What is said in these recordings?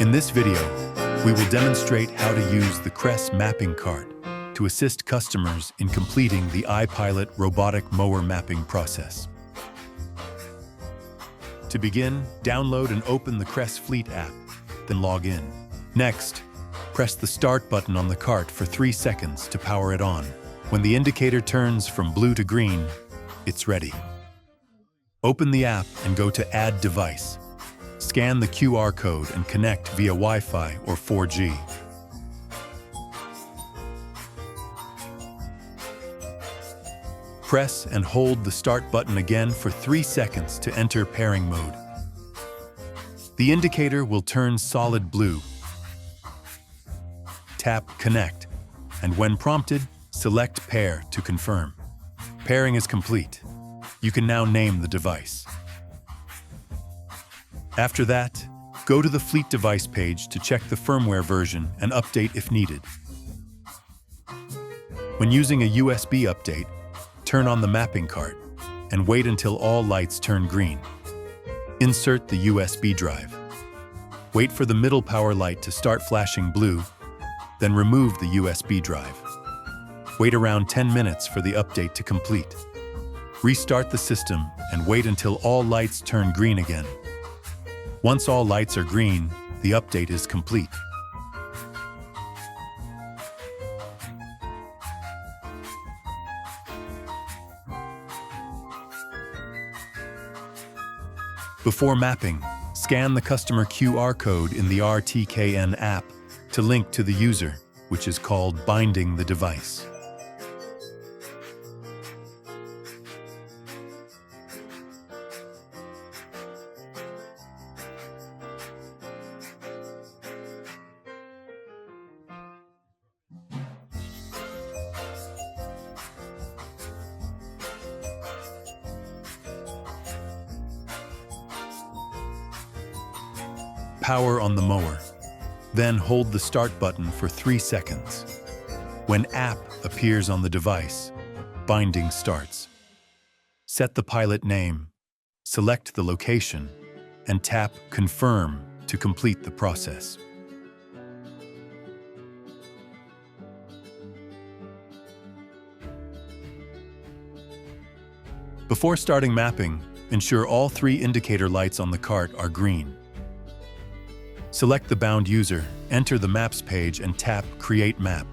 In this video, we will demonstrate how to use the Kress Mapping Cart to assist customers in completing the iPilot robotic mower mapping process. To begin, download and open the Kress Fleet app, then log in. Next, press the Start button on the cart for 3 seconds to power it on. When the indicator turns from blue to green, it's ready. Open the app and go to Add Device. Scan the QR code and connect via Wi-Fi or 4G. Press and hold the Start button again for 3 seconds to enter pairing mode. The indicator will turn solid blue. Tap Connect, and when prompted, select Pair to confirm. Pairing is complete. You can now name the device. After that, go to the Fleet Device page to check the firmware version and update if needed. When using a USB update, turn on the mapping cart and wait until all lights turn green. Insert the USB drive. Wait for the middle power light to start flashing blue, then remove the USB drive. Wait around 10 minutes for the update to complete. Restart the system and wait until all lights turn green again. Once all lights are green, the update is complete. Before mapping, scan the customer QR code in the RTKN app to link to the user, which is called binding the device. Power on the mower. Then hold the Start button for 3 seconds. When App appears on the device, binding starts. Set the pilot name, select the location, and tap Confirm to complete the process. Before starting mapping, ensure all 3 indicator lights on the cart are green. Select the bound user, enter the Maps page and tap Create Map.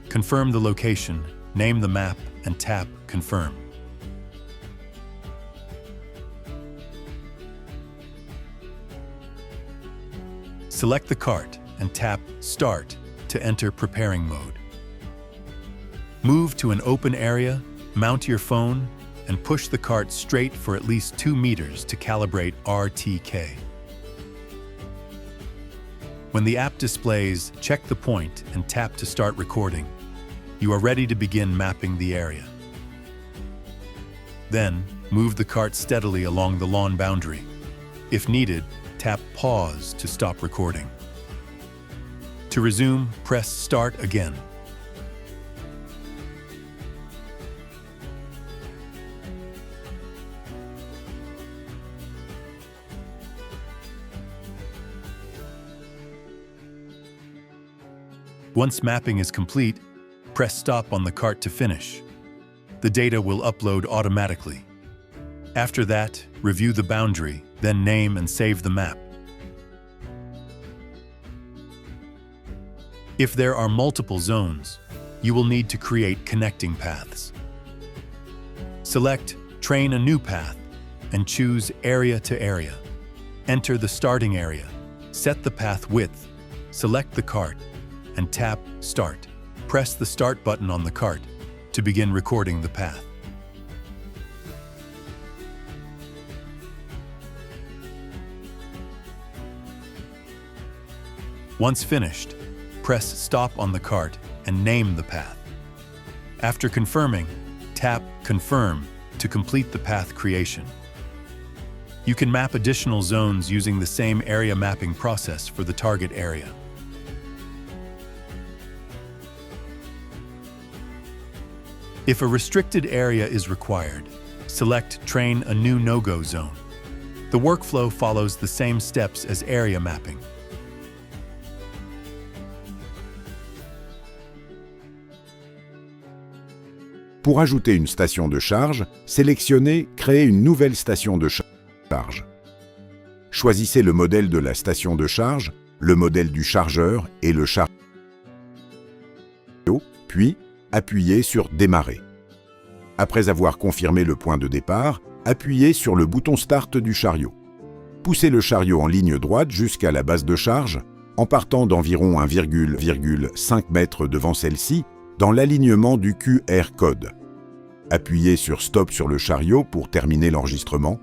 Confirm the location, name the map, and tap Confirm. Select the cart and tap Start to enter preparing mode. Move to an open area, mount your phone, and push the cart straight for at least 2 meters to calibrate RTK. When the app displays, check the point and tap to start recording. You are ready to begin mapping the area. Then, move the cart steadily along the lawn boundary. If needed, tap Pause to stop recording. To resume, press Start again. Once mapping is complete, press Stop on the cart to finish. The data will upload automatically. After that, review the boundary, then name and save the map. If there are multiple zones, you will need to create connecting paths. Select Train a new path and choose Area to Area. Enter the starting area, set the path width, select the cart, and tap Start. Press the Start button on the cart to begin recording the path. Once finished, press Stop on the cart and name the path. After confirming, tap Confirm to complete the path creation. You can map additional zones using the same area mapping process for the target area. If a restricted area is required, select Train a new no-go zone. The workflow follows the same steps as area mapping. Pour ajouter une station de charge, sélectionnez « Créer une nouvelle station de charge ». Choisissez le modèle de la station de charge, le modèle du chargeur et le chariot, puis appuyez sur « Démarrer ». Après avoir confirmé le point de départ, appuyez sur le bouton Start du chariot. Poussez le chariot en ligne droite jusqu'à la base de charge, en partant d'environ 1,5 m devant celle-ci, dans l'alignement du QR code. Appuyez sur Stop sur le chariot pour terminer l'enregistrement.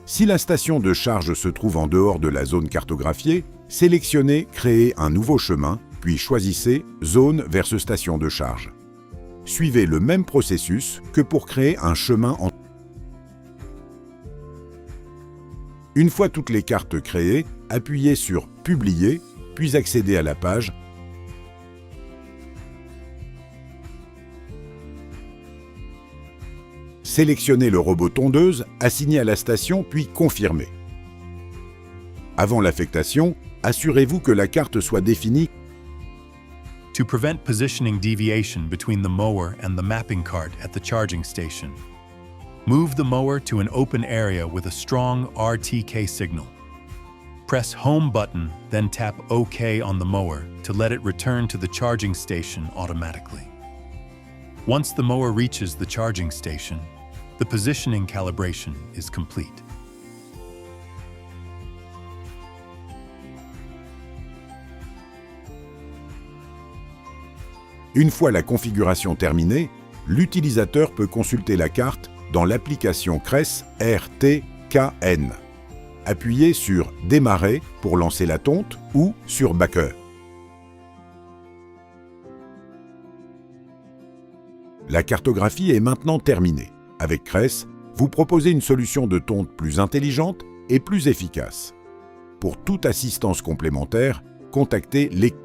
Si la station de charge se trouve en dehors de la zone cartographiée, sélectionnez « Créer un nouveau chemin », puis choisissez « Zone versus station de charge ». Suivez le même processus que pour créer un chemin en... Une fois toutes les cartes créées, appuyez sur « Publier », puis accédez à la page. Sélectionnez le robot tondeuse, assigné à la station, puis confirmez. Avant l'affectation, assurez-vous que la carte soit définie. To prevent positioning deviation between the mower and the mapping cart at the charging station, move the mower to an open area with a strong RTK signal. Press Home button, then tap OK on the mower to let it return to the charging station automatically. Once the mower reaches the charging station, the positioning calibration is complete. Une fois la configuration terminée, l'utilisateur peut consulter la carte dans l'application Kress RTKN. Appuyez sur « Démarrer » pour lancer la tonte ou sur « Backer ». La cartographie est maintenant terminée. Avec Kress, vous proposez une solution de tonte plus intelligente et plus efficace. Pour toute assistance complémentaire, contactez l'équipe.